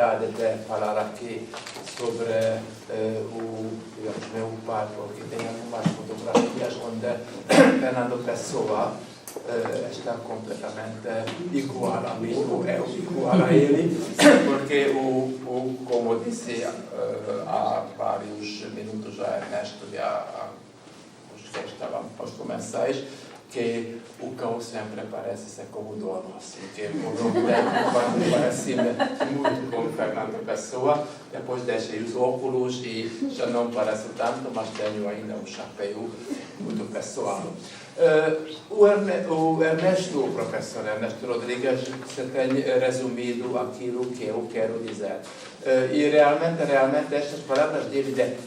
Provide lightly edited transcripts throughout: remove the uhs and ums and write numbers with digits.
oportunidade de falar aqui sobre o meu pai, porque tem algumas fotografias onde Fernando Pessoa está completamente igual a mim, ou eu igual a ele, porque como disse há vários minutos já Ernesto, os que estavam aos comensais, que o cão sempre parece ser como o dono, assim, que por um tempo parece muito como Fernando Pessoa, depois deixei os óculos e já não parece tanto, mas tenho ainda um chapéu muito pessoal. O Ernesto, o professor Ernesto Rodrigues, você tem resumido aquilo que eu quero dizer. E realmente estas palavras dele de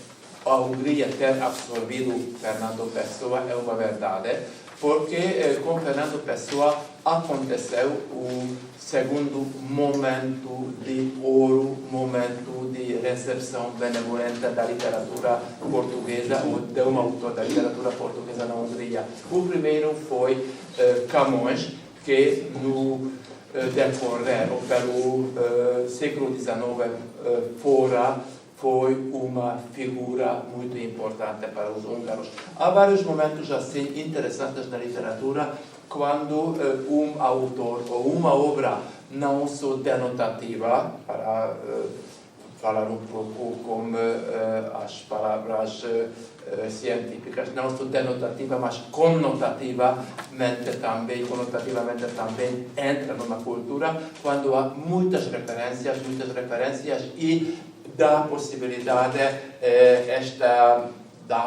a Hungria ter absorvido Fernando Pessoa é uma verdade, porque com Fernando Pessoa aconteceu o segundo momento de ouro, momento de recepção benevolente da literatura portuguesa, ou de um autor da literatura portuguesa na Hungria. O primeiro foi Camões, que no decorrer, ou pelo século XIX fora, foi uma figura muito importante para os húngaros. Há vários momentos assim interessantes na literatura, quando um autor ou uma obra não só denotativa, para falar um pouco como as palavras científicas, não só denotativa, mas conotativamente também entra numa cultura, quando há muitas referências e dá a possibilidade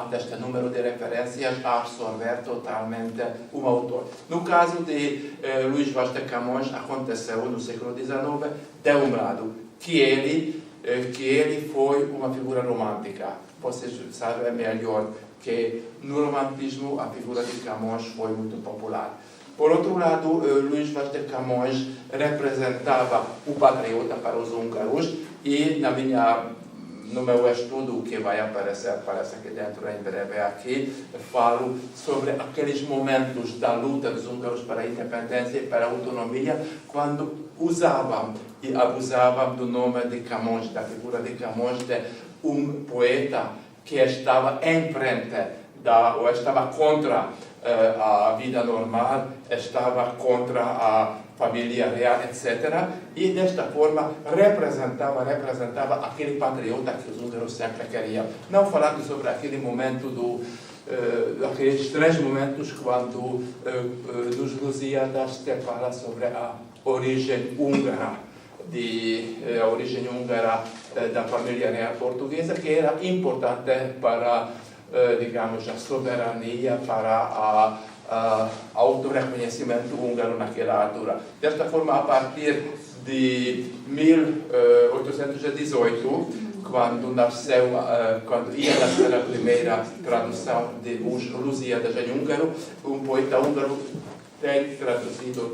deste número de referências a absorver totalmente um autor. No caso de Luís Vaz de Camões, aconteceu no século XIX, de um lado, que ele foi uma figura romântica. Vocês sabem melhor que no romantismo a figura de Camões foi muito popular. Por outro lado, Luís Vaz de Camões representava o patriota para os húngaros e no meu estudo, que vai aparecer, parece que dentro em breve aqui, falo sobre aqueles momentos da luta dos húngaros para a independência e para a autonomia, quando usavam e abusavam do nome de Camões, da figura de Camões, de um poeta que estava em frente ou estava contra a vida normal, estava contra a família real, etc. E desta forma representava aquele patriota que os húngaros sempre queriam. Não falando sobre aquele momento aqueles 3 momentos quando dos Lusíadas se fala sobre a origem húngara, da família real portuguesa, que era importante para digamos, a soberania, para autorreconhecimento húngaro naquela altura. Desta forma, a partir de 1818, quando ia nascer a primeira tradução de Os Lusíadas em húngaro, um poeta húngaro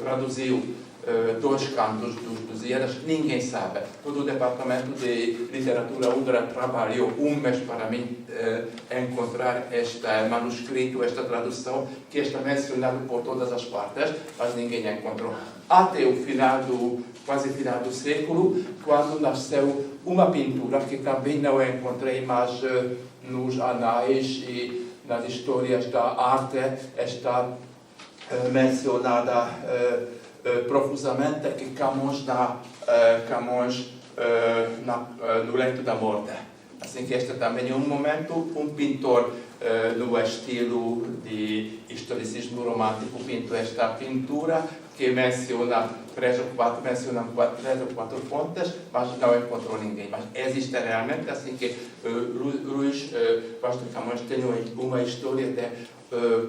traduziu 2 cantos dos Lusíadas, ninguém sabe. Todo o departamento de literatura húngara trabalhou um mês para mim encontrar este manuscrito, esta tradução, que está mencionado por todas as partes, mas ninguém encontrou. Até o quase final do século, quando nasceu uma pintura que também não encontrei, mas nos anais e nas histórias da arte está mencionada profusamente, que Camões no leito da morte. Assim que este também é um momento, um pintor no estilo de historicismo romântico pintou esta pintura que menciona 3 ou 4 fontes, mas não encontrou ninguém. Mas existe realmente, assim que Luís Vaz de Camões tem uma história de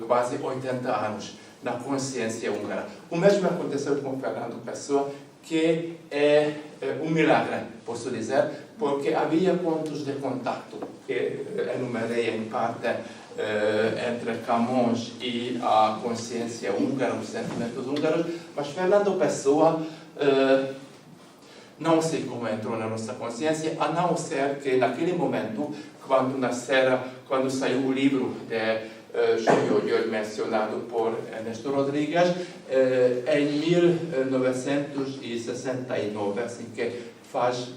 quase 80 anos na consciência húngara. O mesmo aconteceu com Fernando Pessoa, que é um milagre, posso dizer, porque havia pontos de contato, que enumerei em parte entre Camões e a consciência húngara, os sentimentos húngaros, mas Fernando Pessoa não sei como entrou na nossa consciência, a não ser que naquele momento, quando saiu o livro de Zsomlyó mencionado por Ernesto Rodrigues, em 1969, assim que faz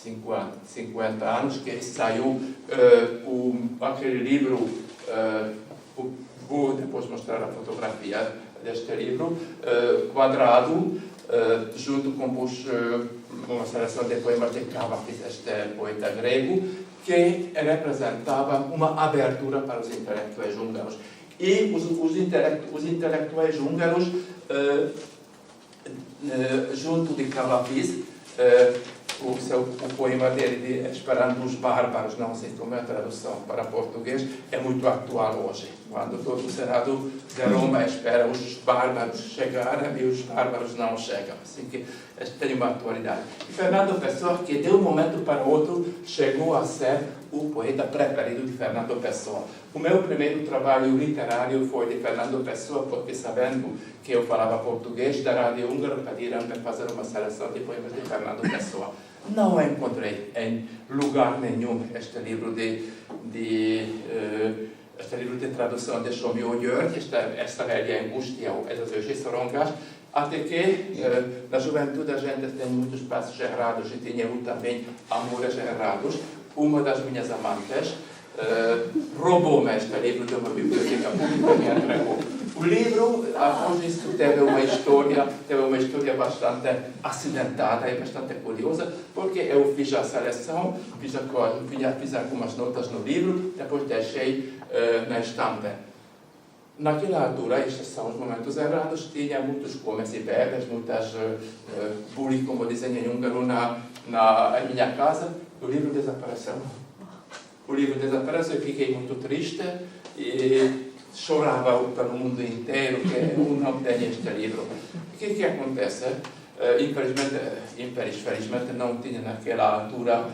50 anos, que saiu aquele livro, vou depois mostrar a fotografia deste livro, quadrado, junto com uma seleção de poemas de Kavafis, este poeta grego, que representava uma abertura para os intelectuais húngaros. E os intelectuais húngaros, junto de Kavafis, o poema dele de Esperando os Bárbaros, não sei como é a tradução para português, é muito atual hoje. Quando todo o Senado de Roma espera os bárbaros chegarem e os bárbaros não chegam. Assim que tem uma atualidade. E Fernando Pessoa, que de um momento para o outro chegou a ser o poeta preferido de Fernando Pessoa. O meu primeiro trabalho literário foi de Fernando Pessoa, porque sabendo que eu falava português, da Rádio Húngara pediram-me fazer uma seleção de poemas de Fernando Pessoa. Não encontrei em lugar nenhum este livro de tradução de Somio György, esta velha angústia, essas vezes sorongás, até que na juventude a gente tem muitos passos errados e tinha eu também amores errados. Uma das minhas amantes roubou-me este livro de uma biblioteca pública e me entregou. O livro, após isso, teve uma história bastante acidentada e bastante curiosa, porque eu fiz a seleção, fiz algumas notas no livro, depois deixei na estante. Naquela altura, estes são os momentos errados, tinha muitos comes e bebes, muitas bullying, como dizem em húngaro, na minha casa. O livro desapareceu. O livro desapareceu e fiquei muito triste e chorava pelo mundo inteiro que eu não tenho este livro. O que acontece? Infelizmente não tinha naquela altura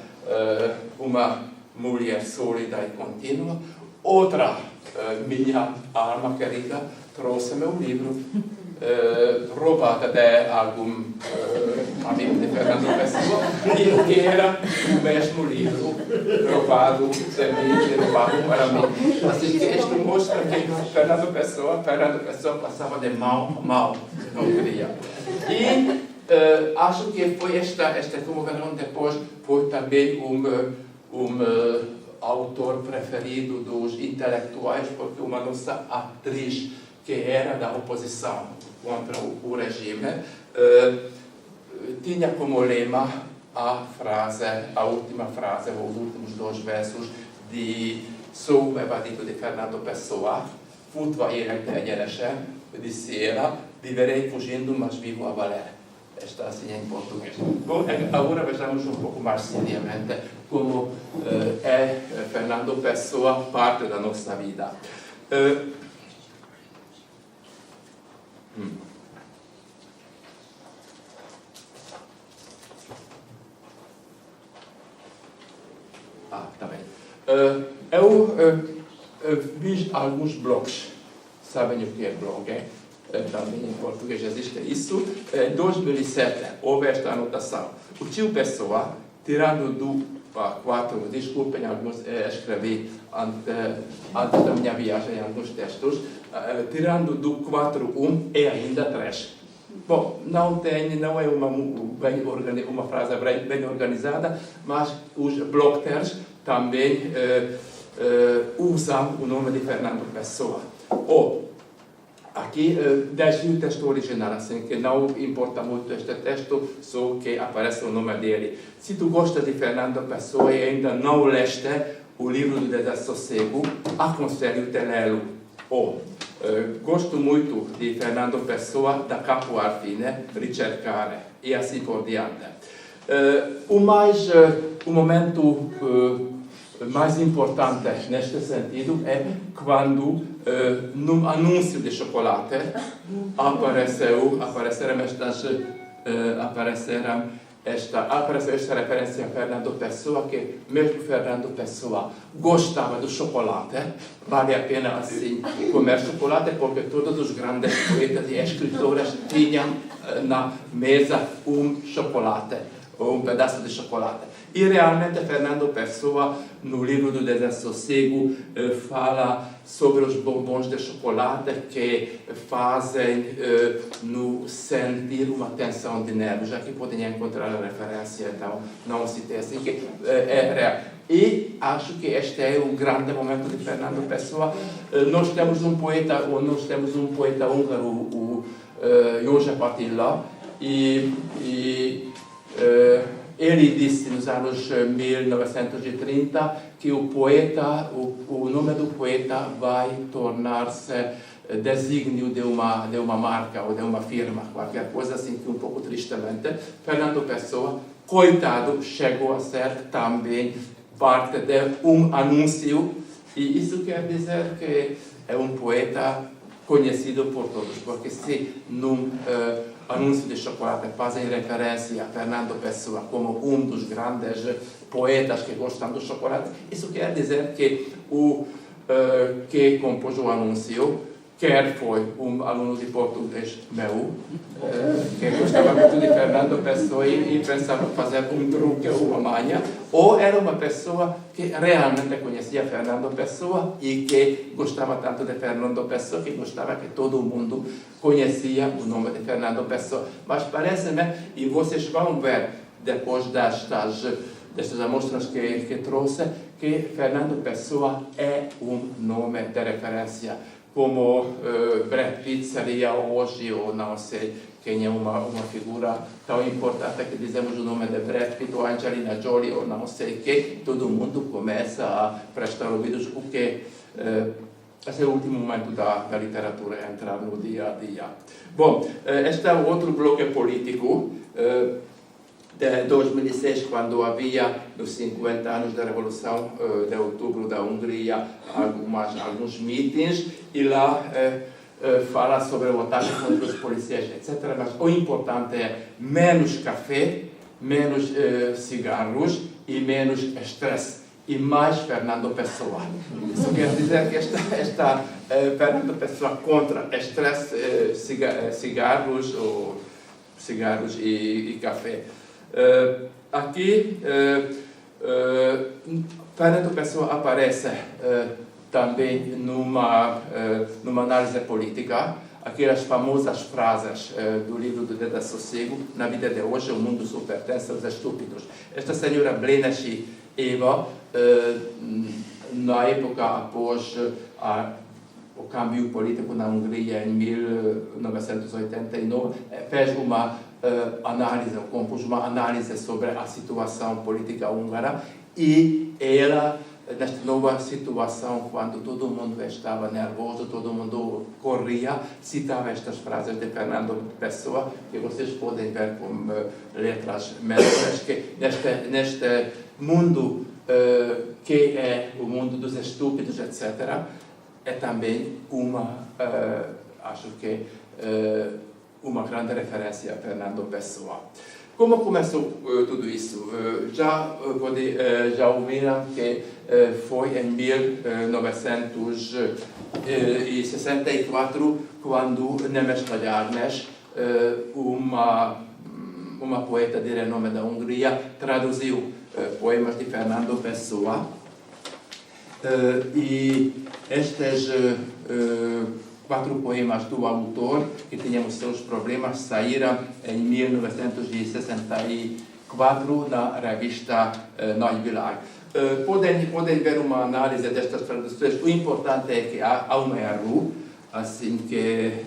uma mulher sólida e contínua. Outra minha alma querida trouxe-me um livro roubado de algum amigo de Fernando Pessoa, e que era o mesmo livro roubado de mim e roubado para mim. Assim que isto mostra que Fernando Pessoa passava de mal, não queria. E acho que foi esta comoção depois, foi também autor preferido dos intelectuais, porque uma nossa atriz, que era da oposição contra o regime, tinha como lema a última frase, os últimos 2 versos de Sou evadido de Fernando Pessoa, futva élettel egyenesen, disse ela, viverei fugindo, mas vivo a valer. Está assim em português. Bom, agora vejamos um pouco mais seriamente como é Fernando Pessoa parte da nossa vida. Tá bem. Eu fiz alguns blogs. Sabem o que é blog, é? Também em português existe isso. Em 2007, houve esta anotação. O tio Pessoa, tirando do 4, desculpem, alguns escrevi antes da minha viagem alguns textos, tirando do 4.1 é ainda 3. Bom, não é uma frase bem organizada, mas os bloggers também usam o nome de Fernando Pessoa. Aqui deixe o texto original, assim que não importa muito este texto, só que aparece o nome dele. Se tu gostas de Fernando Pessoa e ainda não leste o livro do Desassossego, aconselho-te a lê-lo. Gosto muito de Fernando Pessoa, da capo al fine, ricercare, e assim por diante. O momento mais importante neste sentido é quando num anúncio de chocolate apareceu esta referência a Fernando Pessoa, que mesmo Fernando Pessoa gostava do chocolate. Vale a pena assim comer chocolate, porque todos os grandes poetas e escritores tinham na mesa um chocolate, ou um pedaço de chocolate. E realmente Fernando Pessoa, no livro do Desassossego, fala sobre os bombons de chocolate que fazem nos sentir uma tensão de nervos. Aqui podem encontrar a referência, então não citei assim, que é real. E acho que este é o grande momento de Fernando Pessoa. Nós temos um poeta húngaro, o József Attila, e ele disse nos anos 1930 que o nome do poeta vai tornar-se desígnio de uma marca ou de uma firma, qualquer coisa assim, que um pouco tristemente Fernando Pessoa, coitado, chegou a ser também parte de anúncio, e isso quer dizer que é um poeta conhecido por todos, porque se num anúncio de chocolate fazem referência a Fernando Pessoa como um dos grandes poetas que gostam do chocolate, isso quer dizer que o que compôs o anúncio quer foi um aluno de português meu, que gostava muito de Fernando Pessoa e pensava fazer um truque ou uma manha, ou era uma pessoa que realmente conhecia Fernando Pessoa e que gostava tanto de Fernando Pessoa que gostava que todo mundo conhecia o nome de Fernando Pessoa. Mas parece-me, e vocês vão ver depois destas amostras que trouxe, que Fernando Pessoa é um nome de referência, como Brad Pitt seria hoje, ou não sei quem é uma figura tão importante que dizemos o nome de Brad Pitt ou Angelina Jolie ou não sei que, todo mundo começa a prestar ouvidos, porque esse é o último momento da literatura, entrar no dia a dia. Bom, este é outro bloco político de 2006, quando havia nos 50 anos da Revolução de Outubro da Hungria alguns mítines, e lá fala sobre o ataque contra os policiais, etc. Mas o importante é menos café, menos cigarros e menos estresse, e mais Fernando Pessoa. Isso quer dizer que esta Fernando Pessoa contra estresse, cigarros e café. Aqui, Fernando Pessoa aparece também numa análise política, aquelas famosas frases do livro do Desassossego: na vida de hoje o mundo só pertence aos estúpidos. Esta senhora Blénesi Eva, na época após o câmbio político na Hungria em 1989, fez uma análise, compôs uma análise sobre a situação política húngara, e ela, nesta nova situação, quando todo mundo estava nervoso, todo mundo corria, citava estas frases de Fernando Pessoa, que vocês podem ver com letras menores, que neste mundo que é o mundo dos estúpidos, etc., é também acho que uma grande referência a Fernando Pessoa. Como começou tudo isso? Já ouviram que foi em 1964 quando Nemes Nagyárnes, uma poeta de renome da Hungria, traduziu poemas de Fernando Pessoa, e estes 4 poemas do autor, que tinham os seus problemas, saíram em 1964 na revista Nagyvilág. Podem ver uma análise destas traduções. O importante é que há um erro, assim que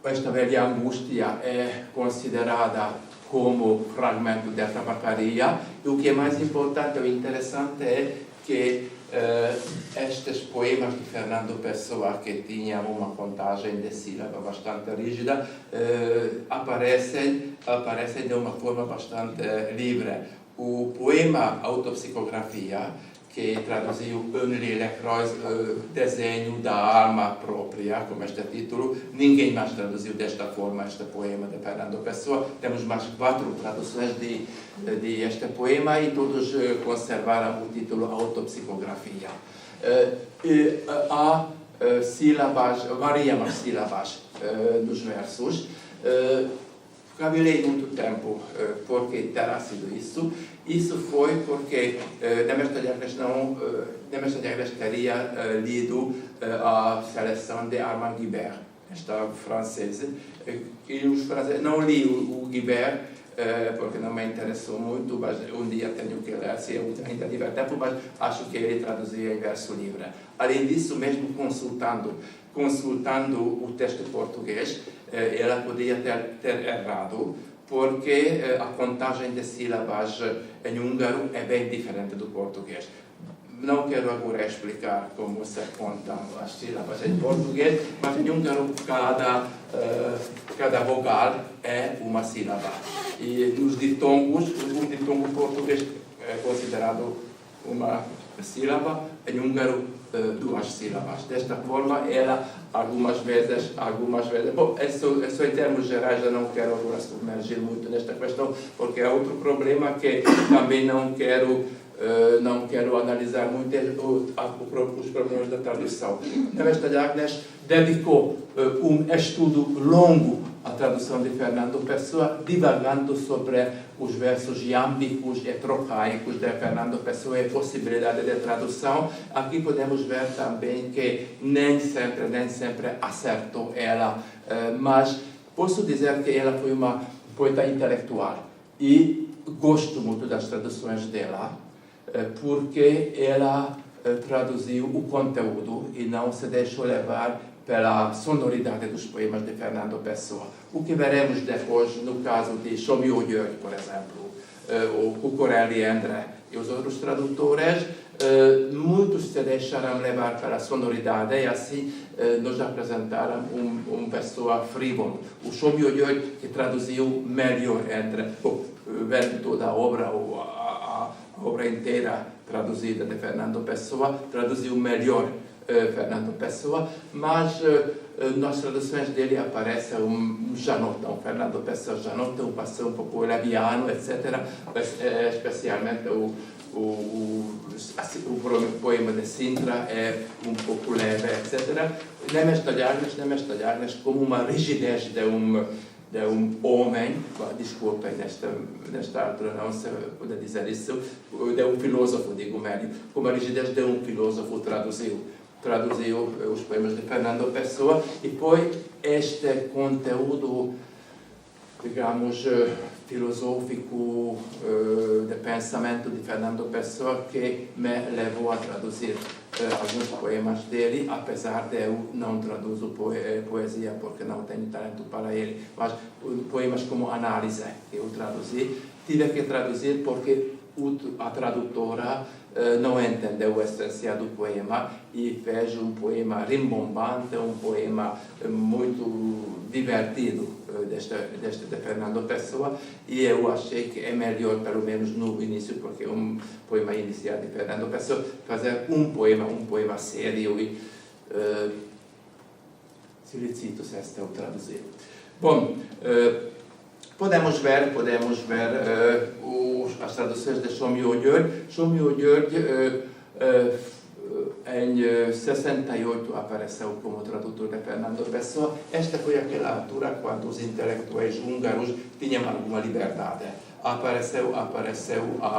esta velha angústia é considerada como fragmento de tabacaria, e o que é mais importante ou interessante é que estes poemas de Fernando Pessoa, que tinham uma contagem de sílaba bastante rígida, aparecem de uma forma bastante livre. O poema Autopsicografia, que traduziu Önli Lekroiz, Desenho da Alma Própria, como este título, ninguém mais traduziu desta forma este poema de Fernando Pessoa. Temos mais 4 traduções de este poema, e todos conservaram o título Autopsicografia. Há sílabas, variam as sílabas dos versos. Cavilei muito tempo porque terá sido isso. Isso foi porque Nemestre Agnes teria lido a seleção de Armand Guibert, esta francesa. E os franceses, não li o Guibert, porque não me interessou muito, mas um dia tenho que ler, se eu ainda tiver tempo, mas acho que ele traduzia em verso livre. Além disso, mesmo consultando o texto português, ela podia ter errado, porque a contagem de sílabas em húngaro é bem diferente do português. Não quero agora explicar como se contam as sílabas em português, mas em húngaro cada vogal é uma sílaba. E nos ditongos, o ditongo português é considerado uma sílaba, em húngaro duas sílabas. Desta forma, ela algumas vezes, bom, isso em termos gerais, eu não quero agora submergir muito nesta questão, porque é outro problema que também não quero analisar muito os problemas da tradução. Nemestre Agnes dedicou estudo longo à tradução de Fernando Pessoa, divagando sobre os versos iâmbicos e trocaicos de Fernando Pessoa e a possibilidade de tradução. Aqui podemos ver também que nem sempre acertou ela, mas posso dizer que ela foi uma poeta intelectual e gosto muito das traduções dela, porque ela traduziu o conteúdo e não se deixou levar pela sonoridade dos poemas de Fernando Pessoa. O que veremos depois no caso de Somio György, por exemplo, ou Cucurelli André e os outros tradutores, muitos se deixaram levar pela sonoridade e assim nos apresentaram Pessoa frívolo. O Somio György, que traduziu melhor vendo toda a obra, a obra inteira traduzida de Fernando Pessoa, traduziu melhor Fernando Pessoa, mas nas traduções dele aparece Janota, Fernando Pessoa Janota, passou um pouco leviano, etc. Especialmente o poema de Sintra é um pouco leve, etc. Nemestre Agnes como uma rigidez de um homem, desculpem, nesta altura não se pode dizer isso, de um filósofo, digo melhor, como a rigidez de um filósofo traduziu os poemas de Fernando Pessoa e foi este conteúdo, digamos, filosófico de pensamento de Fernando Pessoa que me levou a traduzir alguns poemas dele, apesar de eu não traduzo poesia porque não tenho talento para ele, mas poemas como Análise que eu traduzi, tive que traduzir porque a tradutora não entendeu a essência do poema e fez um poema rimbombante, um poema muito divertido deste de Fernando Pessoa, e eu achei que é melhor, pelo menos no início, porque é um poema inicial de Fernando Pessoa, fazer um poema sério e solicito-se esta eu traduzir. Bom, podemos ver as traduções de Somio György. Somio György em 68 apareceu como tradutor de Fernando Pessoa. Esta foi aquela altura quando os intelectuais húngaros tinham alguma liberdade. Apareceu a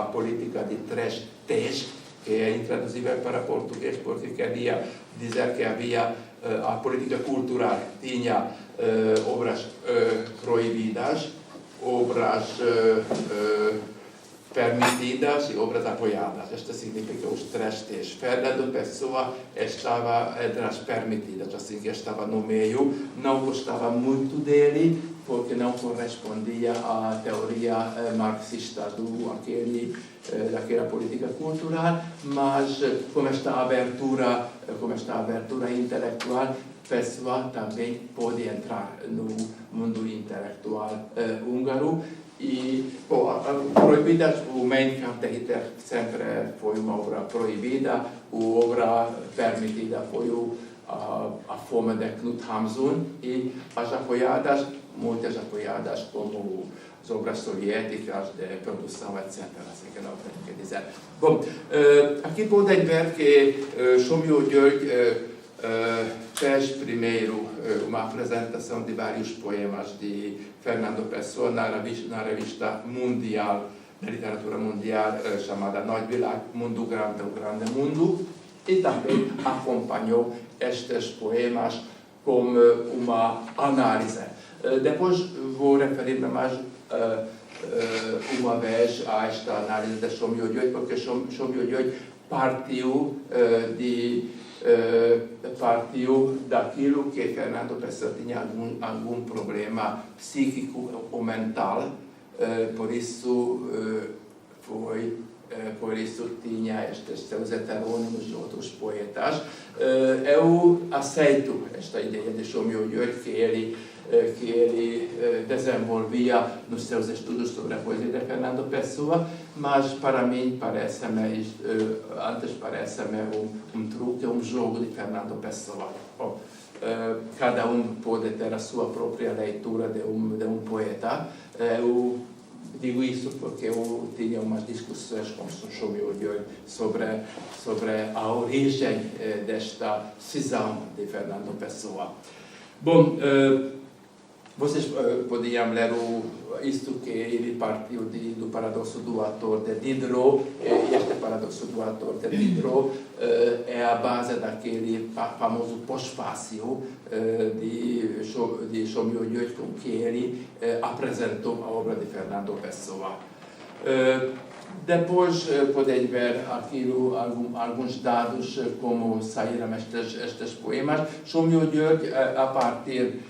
política de 3 T's, que é intraduzível para português porque queria dizer que havia a política cultural, tinha obras proibidas, obras permitidas e obras apoiadas. Isto significa os 3 T's. Fernando Pessoa estava entre as permitidas, assim que estava no meio, não gostava muito dele, porque não correspondia à teoria marxista daquela política cultural, mas com esta abertura intelectual, Pessoa também pode entrar no mundo intelectual húngaro. E, proibidas, o Mein Kampf de Hitler sempre foi uma obra proibida, a obra permitida foi a Fome de Knut Hamsun, e as apoiadas, muitas apoiadas, como as obras soviéticas de produção, etc. Assim que não tenho que dizer. Bom, aqui podem ver que Somio György fez primeiro uma apresentação de vários poemas de Fernando Pessoa na revista mundial, da literatura mundial, chamada Nagyvilág, Mundo Grande, o Grande Mundo, e também acompanhou estes poemas com uma análise. Depois vou referir-me mais uma vez a esta análise de Somlói, porque Somlói partiu daquilo que Fernando Pessoa tinha algum problema psíquico ou mental, por isso tinha estes seus heterônimos de outros poetas. Eu aceito esta ideia de Somlói que ele desenvolvia nos seus estudos sobre a poesia de Fernando Pessoa, mas para mim parece-me um truque, um jogo de Fernando Pessoa. Cada pode ter a sua própria leitura de um poeta. Eu digo isso porque eu tinha umas discussões com o Somlói sobre a origem desta cisão de Fernando Pessoa. Bom, vocês podiam ler isto que ele partiu do paradoxo do ator de Diderot, e este paradoxo do ator de Diderot é a base daquele famoso pós-fácil de Somlói com que ele apresentou a obra de Fernando Pessoa. Depois podem ver aqui alguns dados como saíram estes poemas. Somlói, a partir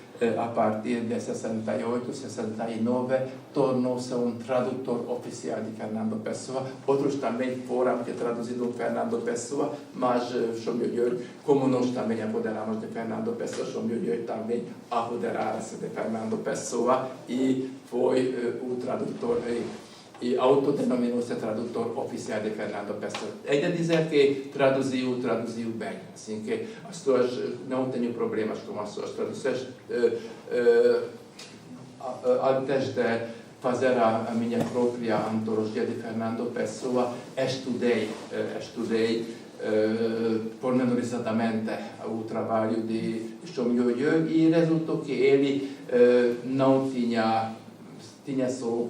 de 68, 69, tornou-se um tradutor oficial de Fernando Pessoa. Outros também foram traduzidos Fernando Pessoa, mas Somlói, como nós também apoderamos de Fernando Pessoa, Somlói também apoderara-se de Fernando Pessoa e foi o tradutor e autodenominou-se tradutor oficial de Fernando Pessoa. É de dizer que traduziu bem, assim que as suas, não tenho problemas com as suas traduções. Antes de fazer a minha própria antologia de Fernando Pessoa, estudei pormenorizadamente o trabalho de Somlói e resultou que ele não tinha só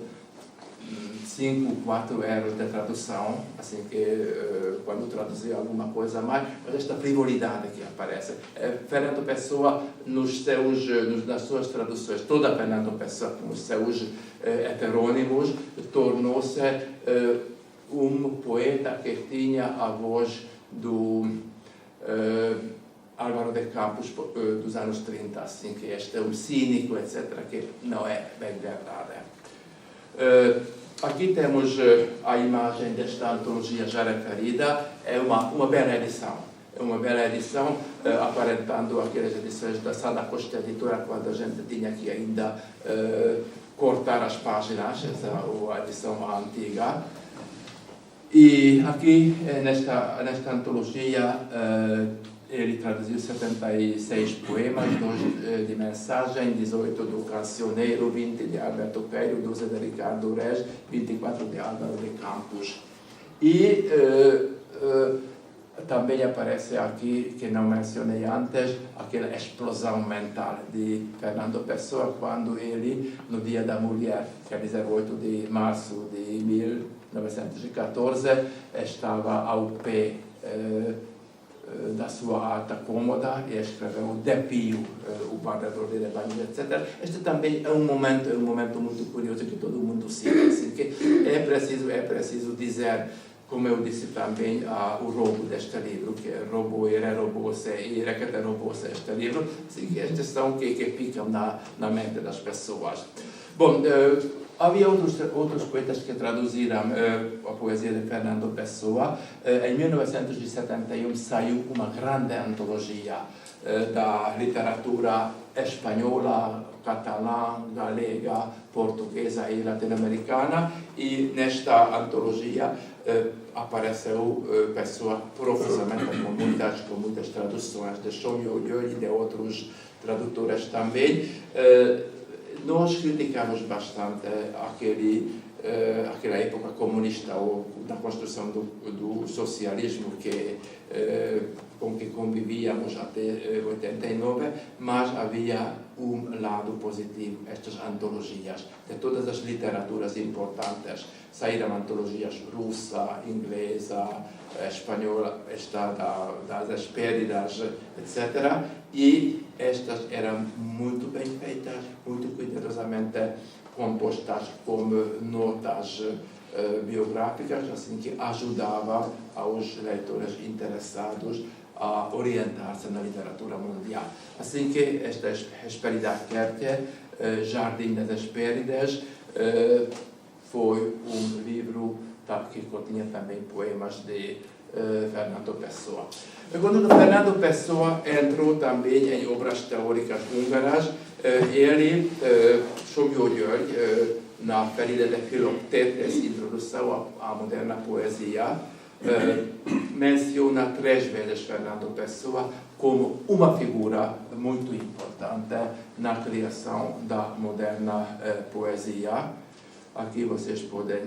5, 4 erros de tradução, assim que quando traduzia alguma coisa mais, mas esta frivolidade que aparece. Fernando Pessoa, nas suas traduções, toda Fernando Pessoa, com os seus heterônimos, tornou-se um poeta que tinha a voz do Álvaro de Campos dos anos 30, assim que este é um cínico, etc., que não é bem verdade. Aqui temos a imagem desta antologia já referida, é uma bela edição. É uma bela edição, aparentando aquelas edições da Sada Costa Editora, quando a gente tinha que ainda cortar as páginas, essa é a edição antiga. E aqui, nesta antologia, ele traduziu 76 poemas, 2 de mensagem, 18 do Cancioneiro, 20 de Alberto Peiro, 12 de Ricardo Reis, 24 de Álvaro de Campos. E também aparece aqui, que não mencionei antes, aquela explosão mental de Fernando Pessoa, quando ele, no Dia da Mulher, quer dizer, 8 de março de 1914, estava ao pé da sua alta cômoda e escreveu De Pio, o guardador de rebanhos, etc. Este também é um momento muito curioso que todo mundo cita, assim, que é preciso dizer, como eu disse também, o roubo deste livro, que roubou-se e Requete roubou-se este livro, assim, que estes são que ficam na mente das pessoas. Bom, havia outros poetas que traduziram a poesia de Fernando Pessoa. Em 1971 saiu uma grande antologia da literatura espanhola, catalã, galega, portuguesa e latino-americana, e nesta antologia apareceu Pessoa profusamente com muitas traduções de Somlói e de outros tradutores também. Nós criticamos bastante aquela época comunista ou da construção do socialismo que com que convivíamos até 89, mas havia lado positivo, estas antologias, de todas as literaturas importantes. Saíram antologias russa, inglesa, espanhola, das Hespéridas, etc. E estas eram muito bem feitas, muito cuidadosamente compostas como notas biográficas, assim que ajudava aos leitores interessados a orientar-se na literatura mundial. Assim que esta Hespérida Kerke, Jardim das Hespéridas, foi livro que continha também poemas de Fernando Pessoa. Quando Fernando Pessoa entrou também em obras teóricas húngaras, ele, Somjó György, na ferida de Philoktetes, introdução à moderna poesia, menciona 3 vezes Fernando Pessoa como uma figura muito importante na criação da moderna poesia. Aqui vocês podem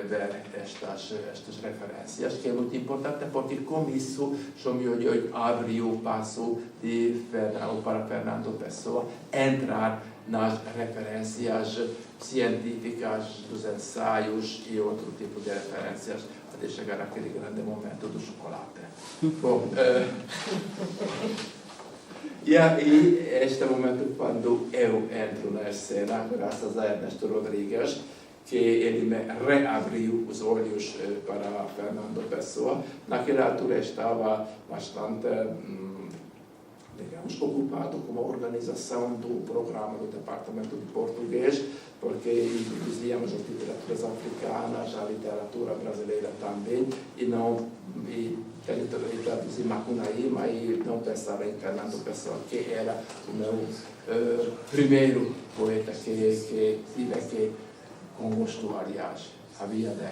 ver estas referências, que é muito importante porque com isso Somjó György abriu o passo para Fernando Pessoa entrar nas referências científicas dos ensaios e outro tipo de referências até chegar àquele grande momento do chocolate. Bom, e aí, este momento quando eu entro na cena, graças a Ernesto Rodrigues, que ele me reabriu os olhos para Fernando Pessoa. Naquela altura estava bastante, digamos, ocupado com a organização do programa do Departamento de Português, porque introduzíamos as literaturas africanas, a literatura brasileira também, e traduzir Macunaíma e não pensava em Fernando Pessoa, que era o meu primeiro poeta que tive que, com gosto, aliás, havia de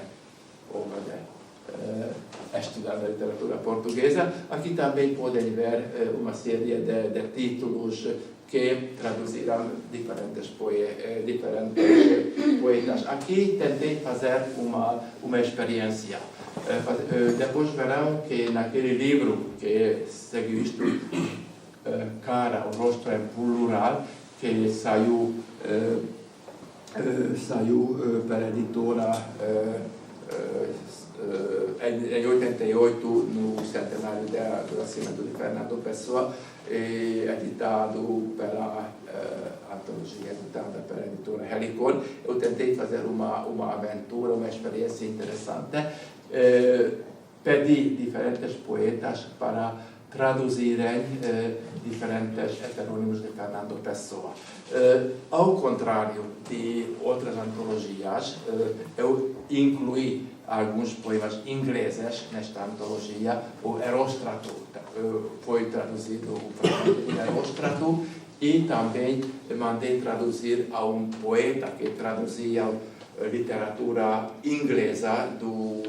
estudar a literatura portuguesa. Aqui também podem ver uma série de títulos que traduziram diferentes poetas. Aqui tentei fazer uma experiência. Depois verão que naquele livro que seguiu isto, Cara, o rosto é plural, que saiu pela editora em 88, no centenário do nascimento de Fernando Pessoa, editado pela antologia editada pela editora Helicon. Eu tentei fazer uma aventura, uma experiência interessante. Pedi diferentes poetas para traduzirem diferentes heterônimos de Fernando Pessoa. Ao contrário de outras antologias, eu incluí alguns poemas ingleses nesta antologia. O Erostrato foi traduzido o Erostrato, e também mandei traduzir a um poeta que traduzia literatura inglesa do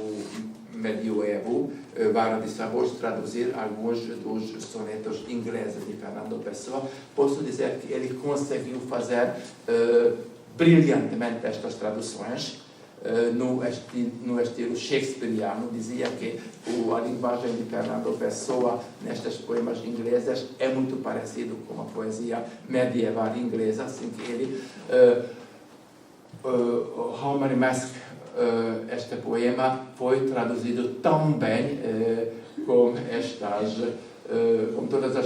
medioevo, Vara de Sabores, traduzir alguns dos sonetos ingleses de Fernando Pessoa. Posso dizer que ele conseguiu fazer brilhantemente estas traduções, no estilo shakespeariano. Dizia que a linguagem de Fernando Pessoa nestes poemas ingleses é muito parecido com a poesia medieval inglesa, assim que ele How Many Masks, este poema foi traduzido tão bem com todas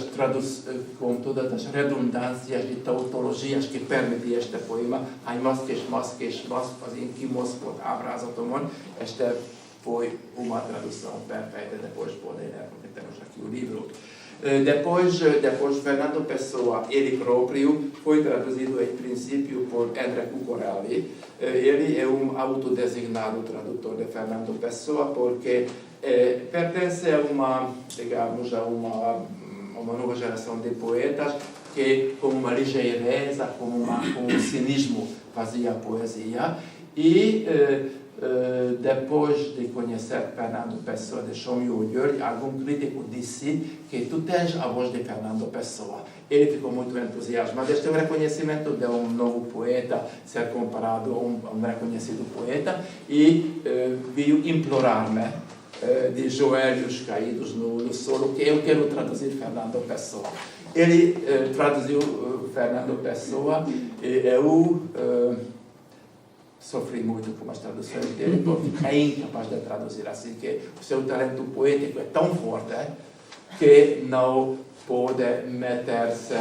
as redundâncias e tautologias que permite este poema. Ai masques, fazem que mospod abrazotomon. Esta foi uma tradução perfeita. Depois podem ler, porque temos aqui o livro. Depois Fernando Pessoa, ele próprio, foi traduzido em princípio por Enrico Corelli. Ele é um autodesignado tradutor de Fernando Pessoa, porque pertence a uma nova geração de poetas que, com uma ligeireza, com um cinismo, fazia poesia. E depois de conhecer Fernando Pessoa de Somjó György, algum crítico disse que tu tens a voz de Fernando Pessoa. Ele ficou muito entusiasmado. Este é o reconhecimento de um novo poeta ser comparado a um reconhecido poeta, e veio implorar-me de joelhos caídos no solo, que eu quero traduzir Fernando Pessoa. Ele traduziu Fernando Pessoa e eu sofri muito com as traduções dele, porque é incapaz de traduzir, assim que o seu talento poético é tão forte que não pode meter-se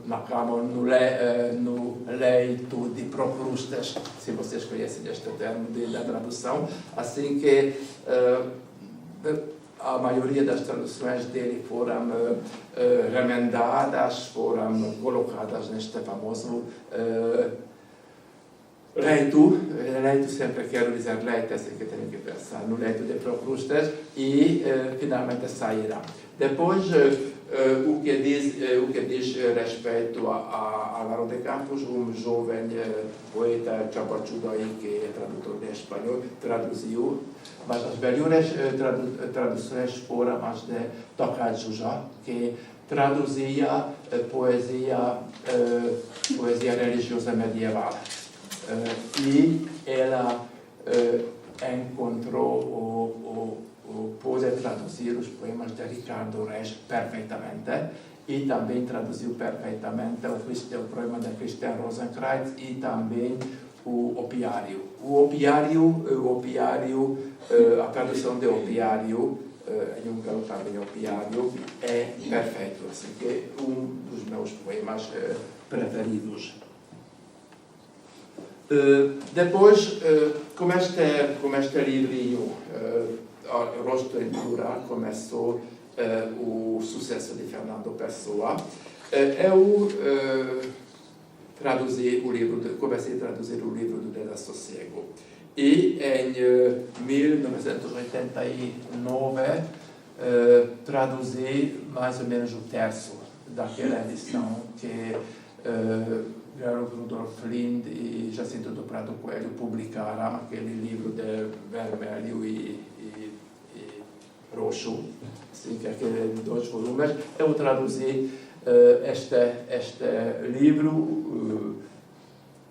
na cama, no leito de Procrustes, se vocês conhecem este termo da tradução, assim que a maioria das traduções dele foram remendadas, foram colocadas neste famoso leito sempre quero dizer leito, assim que tenho que pensar no leito de Procrustes, e finalmente sairá. Depois, o que diz respeito a Laro de Campos, jovem poeta chapachudo aí, que é tradutor de espanhol, traduziu, mas as melhores traduções foram as de Tokajuja, que traduzia poesia religiosa medieval. E ela encontrou pôde traduzir os poemas de Ricardo Reis perfeitamente e também traduziu perfeitamente o poema de Christian Rosenkreuz e também o Opiário. A tradução de Opiário, em húngaro também Opiário, é perfeito, assim que é dos meus poemas preferidos. Depois, com este livrinho, Rosto em Plural, começou o sucesso de Fernando Pessoa. Eu comecei a traduzir o livro do Desassossego. E em 1989 traduzi mais ou menos o terço daquela edição que Rudolf Lind e Jacinto do Prado Coelho publicaram, aquele livro de vermelho e roxo, assim, que aquele 2 volumes. Eu traduzi este livro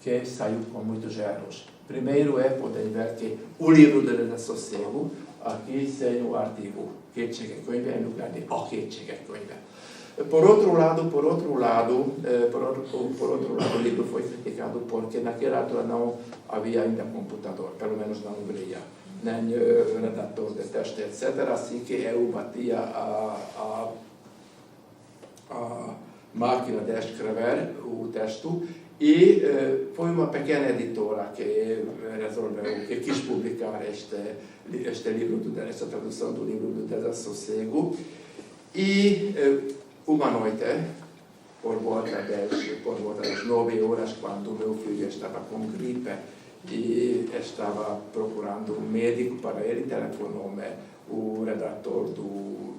que saiu com muitos erros. Primeiro podem ver que o livro do Desassossego, aqui tem o artigo que chega coimbra em lugar de o que chega coimbra. Por outro lado, o livro foi criticado porque naquela altura não havia ainda computador, pelo menos na Hungria, nem redator de texto, etc. Assim que eu batia a máquina de escrever o texto e foi uma pequena editora que resolveu, que quis publicar este livro, esta tradução do livro do Desassossego. E uma noite, por volta das 9 horas, quando meu filho estava com gripe e estava procurando um médico para ele, telefonou-me o redator do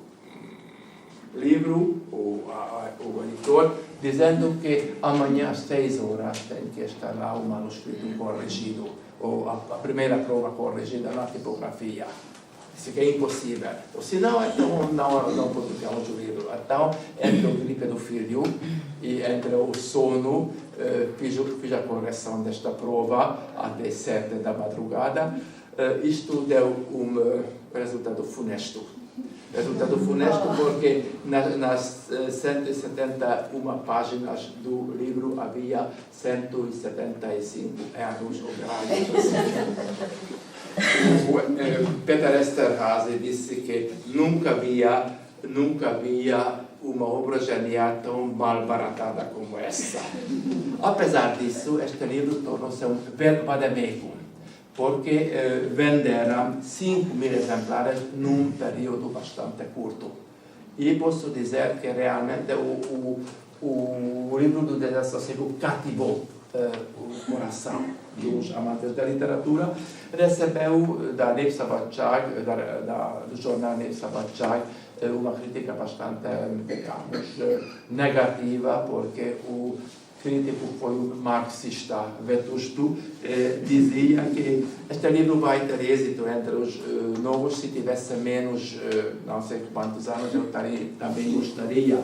livro, o editor, dizendo que amanhã às 6 horas tem que estar lá o manuscrito corrigido, ou a primeira prova corrigida na tipografia. Isso que é impossível. Ou senão, então, não publicamos o livro. Então, entre o gripe do filho e entre o sono, fiz a correção desta prova até 7 da madrugada. Isto deu resultado funesto. Porque nas 171 páginas do livro havia 175 erros operários. Peter Esterházy disse que nunca havia uma obra genial tão mal baratada como essa. Apesar disso, este livro tornou-se um vademecum, porque venderam 5.000 exemplares num período bastante curto. E posso dizer que realmente o livro do Desassossego cativou o coração dos amantes da literatura. Recebeu da Nép Szabadság, do jornal Nép Szabadság, uma crítica bastante, digamos, negativa, porque o crítico foi um marxista vetusto, dizia que este livro vai ter êxito entre os novos se tivesse menos, não sei quantos anos, eu também gostaria.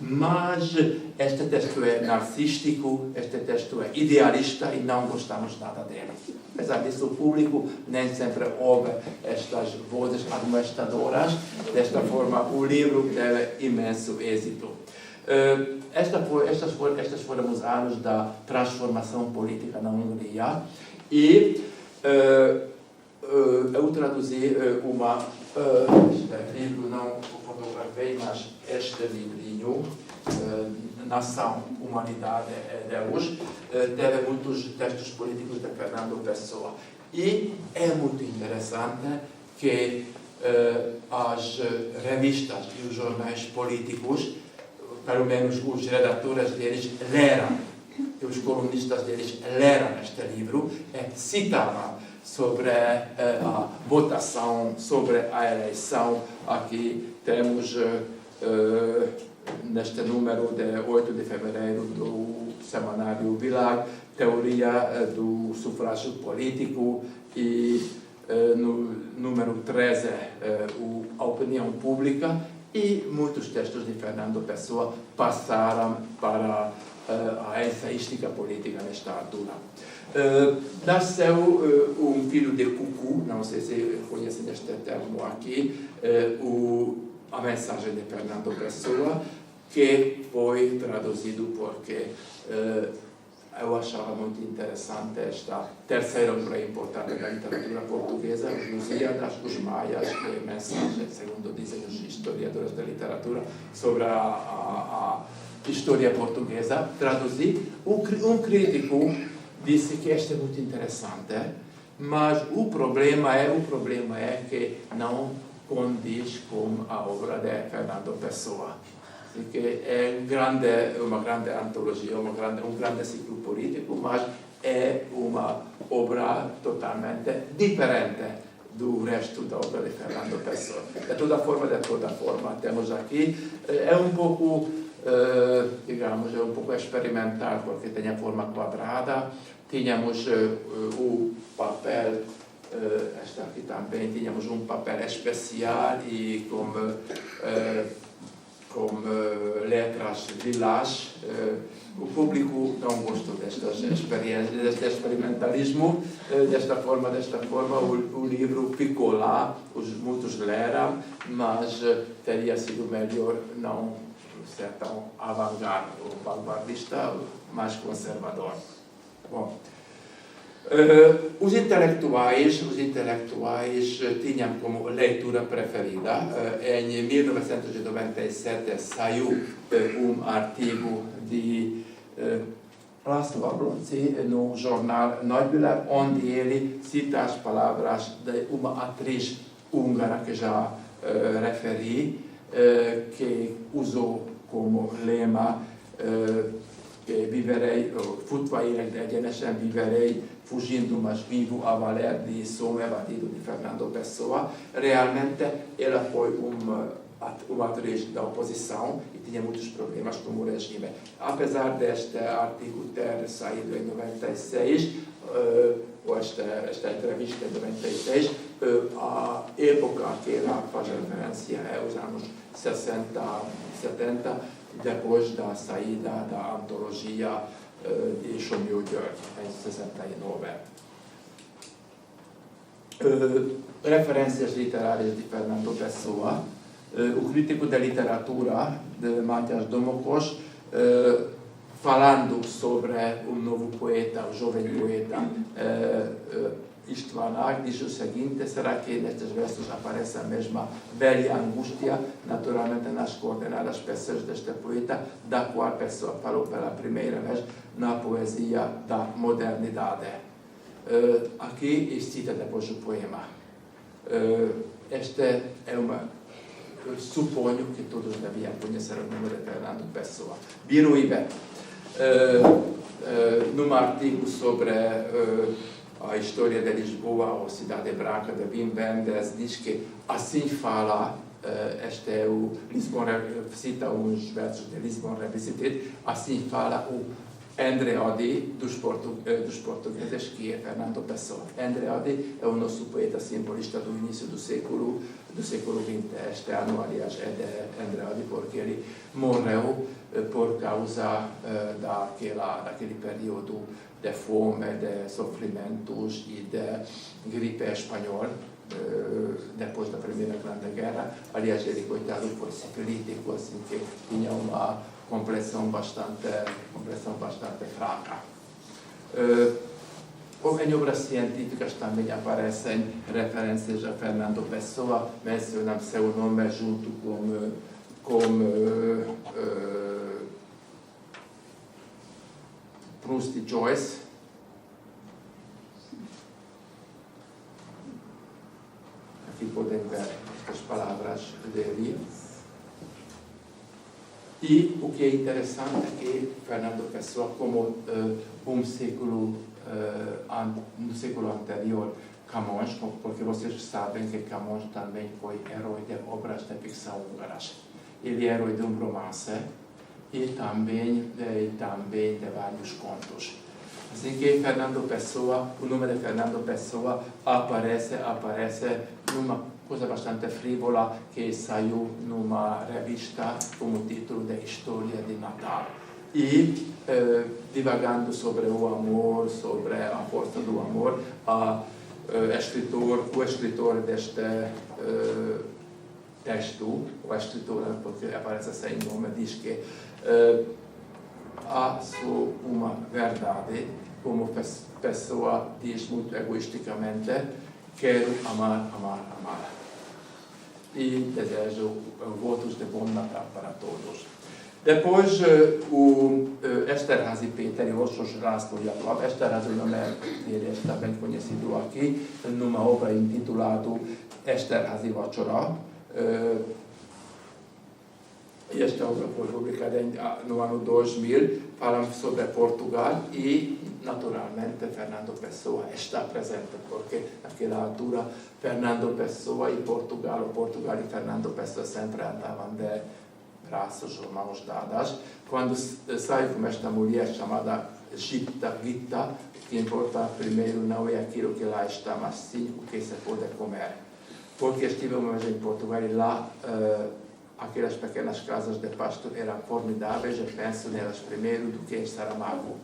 mas este texto é narcístico, este texto é idealista e não gostamos nada dele. Apesar disso, o público nem sempre ouve estas vozes admoestadoras. Desta forma, o livro teve imenso êxito. Estes foram os anos da transformação política na Hungria e eu traduzi este livro, não o fotografei, mas este livrinho, Nação, Humanidade e Deus, teve muitos textos políticos de Fernando Pessoa. E é muito interessante que as revistas e os jornais políticos, pelo menos os redatores deles, leram, e os colunistas deles leram este livro e citavam sobre a votação, sobre a eleição. Aqui temos, neste número de 8 de fevereiro do semanário Világ, teoria do sufrágio político, e no número 13, a opinião pública, e muitos textos de Fernando Pessoa passaram para a ensaística política nesta altura. Nasceu um filho de Cucu, não sei se conhecem este termo aqui, a mensagem de Fernando Pessoa, que foi traduzido porque eu achava muito interessante esta terceira obra importante da literatura portuguesa, os Lusíadas, os Maias, e mensagens, segundo dizem os historiadores da literatura, sobre a história portuguesa. Traduzi. Um crítico disse que este é muito interessante, mas o problema é que não condiz com a obra de Fernando Pessoa. Que é uma grande antologia, um grande ciclo político, mas é uma obra totalmente diferente do resto da obra de Fernando Pessoa. De toda forma, temos aqui, é um pouco, digamos, é um pouco experimental, porque tem a forma quadrada. Tínhamos o papel, esta aqui também, tínhamos um papel especial e com letras lilás. O público não gostou destas experiências, deste experimentalismo. Desta forma, o livro ficou lá, muitos leram, mas teria sido melhor não ser tão avant-garde, ou vanguardista, mais conservador. Bom, os intelectuais tinham como leitura preferida. Em 1997 saiu um artigo de László Ablonczy no jornal Nagyvilág, onde ele cita as palavras de uma atriz húngara que já referi, que usou como lema futva élet egyenesen, viverei fugindo, mas vivo a valer, de Som Evadido, de Fernando Pessoa. Realmente, ela foi uma atriz da oposição e tinha muitos problemas com o regime. Apesar deste artigo ter saído em 96, ou esta entrevista em 96, a época a que ela faz referência é os anos 60, 70, depois da saída da antologia de Somlyó György, em 69. Referências literárias de Fernando Pessoa. O crítico da literatura, de Mátyás Domokos, falando sobre um novo poeta, o jovem poeta István Ág, diz o seguinte: será que nestes versos aparece a mesma velha angústia, naturalmente nas coordenadas peças deste poeta, da qual Pessoa falou pela primeira vez na poesia da modernidade. Aqui cita depois o poema. Este é uma... Suponho que todos deviam conhecer o nome de Fernando Pessoa. Biro Iber, num artigo sobre a história de Lisboa, ou Cidade Branca, de Wim Wenders, diz que assim fala, este é o Lisbon, cita uns versos de Lisbon Revisited, assim fala o Andreadi dos portugueses, que é Fernando Pessoa. Andreadi é o nosso poeta simbolista do início do século XX. Este ano, aliás, é de Andreadi, porque ele morreu por causa daquele período de fome, de sofrimentos e de gripe espanhola, depois da Primeira Grande Guerra. Aliás, ele, coitado, foi sifilítico, assim que tinha uma complexão bastante fraca. Em obras científicas também aparecem referências a Fernando Pessoa, mencionam seu nome junto com Proust e Joyce. Aqui podem ver as palavras dele. E o que é interessante é que Fernando Pessoa, como no século anterior, Camões, porque vocês sabem que Camões também foi herói de obras de ficção húngaras. Ele é herói de um romance e também de vários contos. Assim que Fernando Pessoa, o nome de Fernando Pessoa aparece numa coisa bastante frívola que saiu numa revista como título de História de Natal. E, divagando sobre o amor, sobre a força do amor, o escritor deste texto, ou a escritora, porque aparece sem nome, diz que há só uma verdade, como Pessoa diz muito egoisticamente: quero amar, amar, amar. E desejo votos de bom Natal para todos. Depois, o Esterházy Péter, e Orsos László Jakab. Esterházy, o nome dele está bem conhecido aqui, numa obra intitulada Esterházy Vacsora. Esta obra foi publicada no ano 2000, falando sobre Portugal e, naturalmente, Fernando Pessoa está presente, porque naquela altura Fernando Pessoa e Portugal e Fernando Pessoa sempre andavam de braços ou mãos dadas. Quando sai com esta mulher chamada Gita, o que importa primeiro não é aquilo que lá está, mas sim o que se pode comer. Porque estive uma vez em Portugal e lá aquelas pequenas casas de pasto eram formidáveis. Eu penso nelas primeiro do que em Saramago.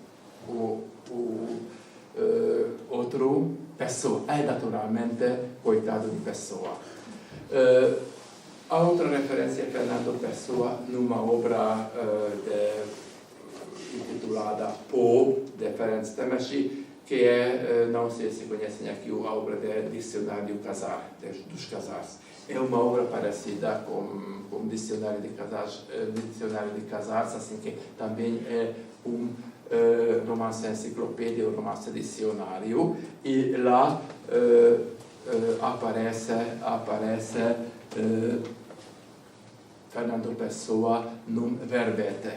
Outro, Pessoa. É naturalmente coitado de Pessoa. A outra referência é Fernando Pessoa numa obra intitulada Po, de Ferenc Temesi, que é, não sei se conhecem aqui, a obra de Dicionário dos Casais. É uma obra parecida com Dicionário de Casais, assim que também é um romance enciclopédia, um romance dicionário, e lá aparece Fernando Pessoa num verbete.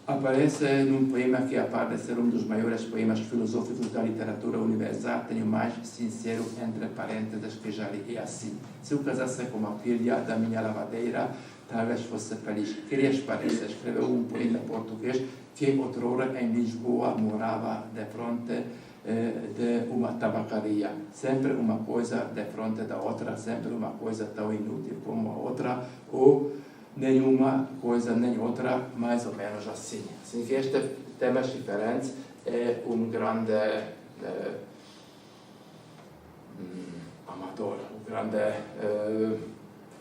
Aparece num poema que, a par de ser um dos maiores poemas filosóficos da literatura universal, tem o mais sincero entre parênteses que já li, é assim: se eu casasse com a filha da minha lavadeira, talvez fosse feliz. Querias parecer, escreveu um poema português que outrora em Lisboa morava de frente de uma tabacaria. Sempre uma coisa de frente da outra, sempre uma coisa tão inútil como a outra, ou nenhuma coisa nem outra, mais ou menos assim. Assim que este temas diferentes é um grande amador, um grande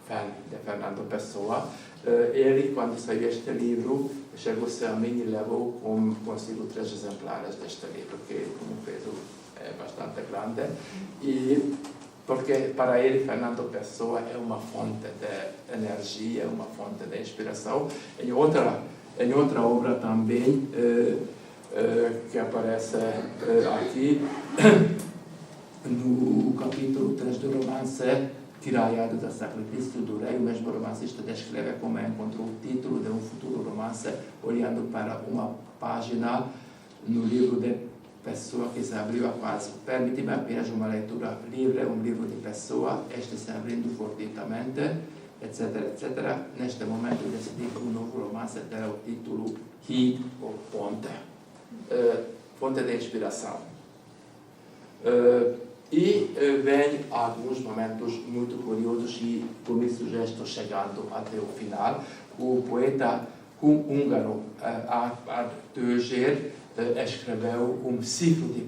fã de Fernando Pessoa. Ele, quando saiu este livro, chegou-se a mim e levou consigo 3 exemplares deste livro, que como peso é bastante grande. E porque para ele Fernando Pessoa é uma fonte de energia, uma fonte de inspiração. Em outra obra também, que aparece aqui, no capítulo 3 do romance Tiraiado da Sacrifício do Rei, o mesmo romancista descreve como encontrou o título de um futuro romance olhando para uma página no livro de Pessoa que se abriu a quase. Permite-me apenas uma leitura livre, um livro de Pessoa, este se abrindo fortemente, etc. Neste momento decidi um novo romance terá o título Híd ou Ponte, fonte de inspiração. E vem alguns momentos muito curiosos e por isso já estou chegando até o final. O poeta húngaro Árpád Törzsér escreveu ciclo de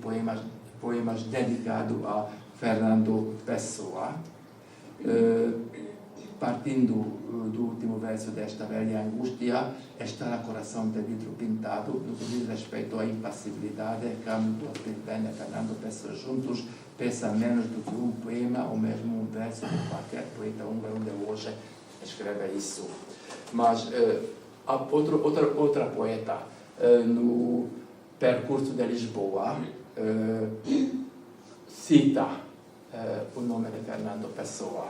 poemas dedicado a Fernando Pessoa, partindo do último verso desta velha angústia, está no coração de vidro pintado, no que diz respeito à impassibilidade, Camilo Pena e Fernando Pessoa juntos pesa menos do que um poema ou mesmo um verso de qualquer poeta húngaro de hoje escreve isso. Mas outra poeta, no percurso de Lisboa, cita o nome de Fernando Pessoa.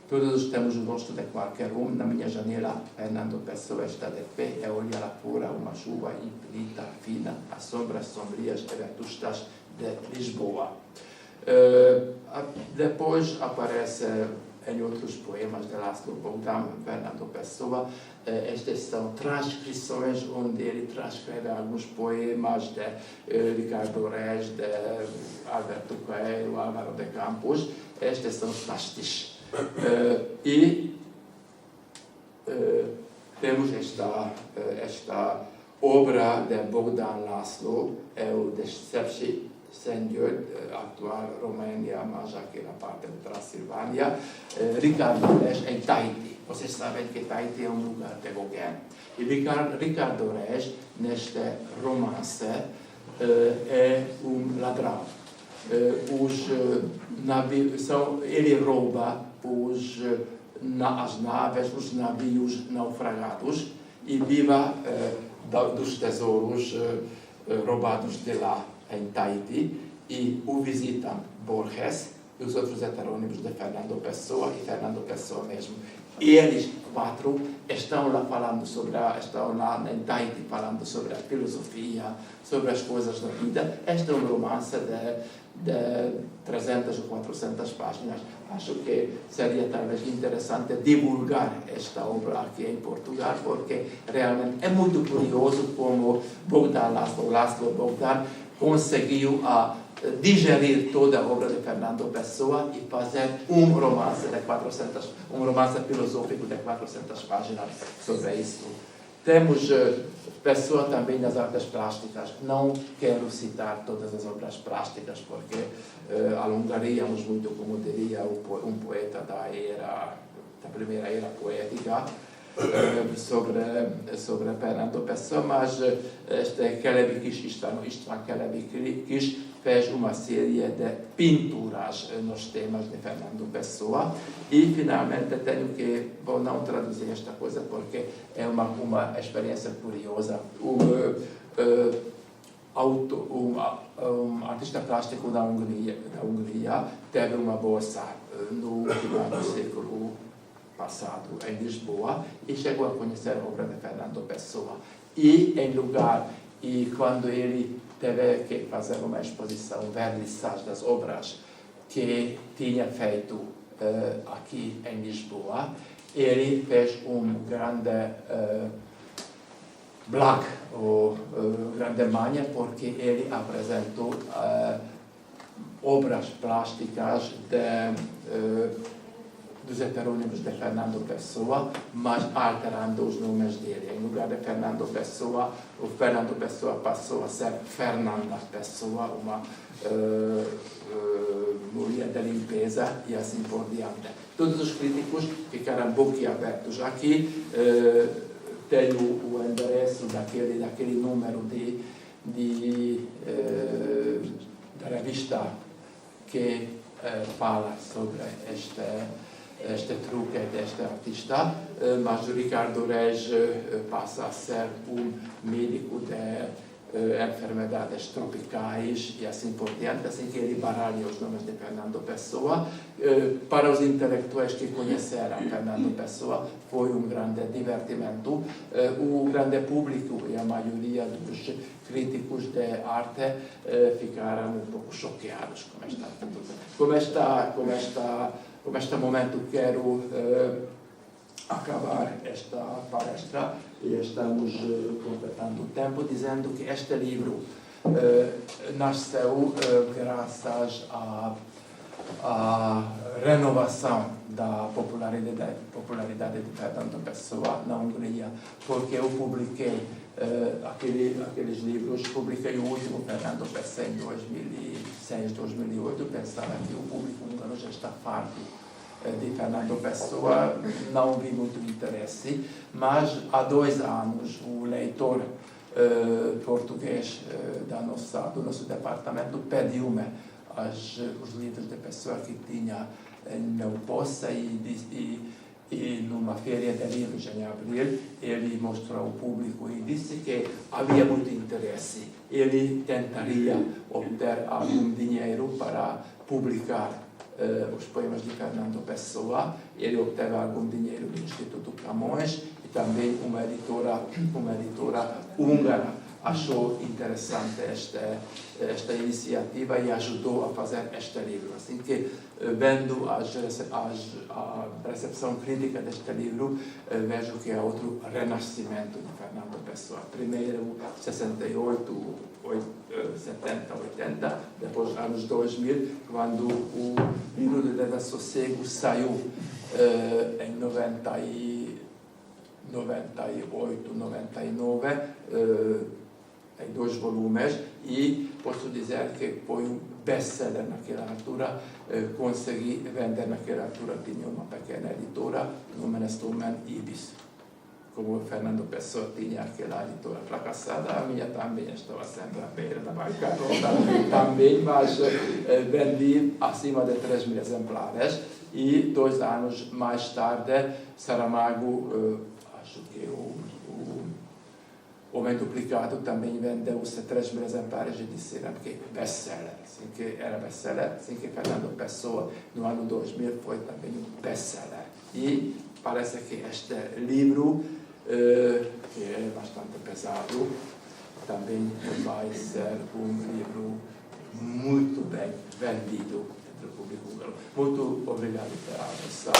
Todos temos o rosto de qualquer na minha janela, Fernando Pessoa está de pé e olha lá fora uma chuva infinita, fina, as sombras sombrias e vetustas de Lisboa. Depois aparece em outros poemas de László Bogdán, Fernando Pessoa. Estas são transcrições onde ele transcreve alguns poemas de Ricardo Reis, de Alberto Coelho, Álvaro de Campos. Estes são os pastis. Temos esta obra de Bogdan László, o Deception Senhor, atual Roménia, mas aquela parte de Transilvânia, Ricardo Reis em Tahiti. Vocês sabem que Tahiti é um lugar de Gauguin. E Ricardo Reis, neste romance, é um ladrão. Ele rouba as naves, os navios naufragados e viva dos tesouros roubados de lá em Tahiti, e o visitam Borges e os outros heterônimos de Fernando Pessoa e Fernando Pessoa mesmo. E eles quatro estão lá em Tahiti falando sobre a filosofia, sobre as coisas da vida. Este é um romance de 300 ou 400 páginas. Acho que seria talvez interessante divulgar esta obra aqui em Portugal, porque realmente é muito curioso como László Bogdán conseguiu digerir toda a obra de Fernando Pessoa e fazer um romance filosófico de 400 páginas sobre isso. Temos Pessoa também nas artes plásticas. Não quero citar todas as obras plásticas porque alongaríamos muito, como diria um poeta da primeira era poética, sobre Fernando Pessoa, mas István Kelebich fez uma série de pinturas nos temas de Fernando Pessoa e finalmente vou não traduzir esta coisa porque é uma experiência curiosa. Um artista plástico da Hungria teve uma bolsa no final do século passado em Lisboa e chegou a conhecer a obra de Fernando Pessoa. E quando ele teve que fazer uma exposição, vernissage das obras que tinha feito aqui em Lisboa, ele fez um grande blague, ou grande manha, porque ele apresentou obras plásticas dos heterônimos de Fernando Pessoa, mas alterando os nomes dele. Em lugar de Fernando Pessoa, o Fernando Pessoa passou a ser Fernanda Pessoa, uma mulher de limpeza e assim por diante. Todos os críticos ficaram boquiabertos. Aqui tenho o endereço daquele número da revista que fala sobre este truque deste artista, mas o Ricardo Reis passa a ser um médico enfermedades tropicais e assim por diante, assim que ele baralha os nomes de Fernando Pessoa. Para os intelectuais que conheceram Fernando Pessoa, foi um grande divertimento. O grande público e a maioria dos críticos de arte ficaram um pouco choqueados com este momento. Quero acabar esta palestra e estamos completando o tempo dizendo que este livro nasceu graças à renovação da popularidade de Fernando Pessoa na Hungria, porque eu publiquei aqueles livros, publiquei o último Fernando Pessoa em 2006, 2008, pensava que o público húngaro já está farto de Fernando Pessoa, não vi muito interesse, mas há 2 anos o leitor português do nosso departamento pediu-me os livros de Pessoa que tinha em meu posse e numa feira de livros em abril ele mostrou ao público e disse que havia muito interesse. Ele tentaria obter algum dinheiro para publicar os poemas de Fernando Pessoa. Ele obteve algum dinheiro do Instituto Camões e também uma editora húngara achou interessante esta iniciativa e ajudou a fazer este livro. Assim que, vendo a recepção crítica deste livro, vejo que é outro renascimento de Fernando Pessoa. Primeiro, 68, 70, 80, depois anos 2000, quando o livro de Desassossego saiu em 98, 99, em 2 volumes, e posso dizer que foi um best-seller naquela altura. Consegui vender naquela altura, tinha uma pequena editora, nome Stuman Ibis. Como Fernando Pessoa tinha aquela editora fracassada, a minha também estava sempre à beira da bancarrota, também, mas vendi acima de 3.000 exemplares. E 2 anos mais tarde, Saramago, acho que o Homem Duplicado também vendeu-se 3.000 exemplares e disseram que best-seller, assim que era best-seller, assim que Fernando Pessoa no ano 2000 foi também um best-seller. E parece que este livro, que é bastante pesado, também vai ser um livro muito bem vendido entre o público húngaro. Muito obrigado pela vossa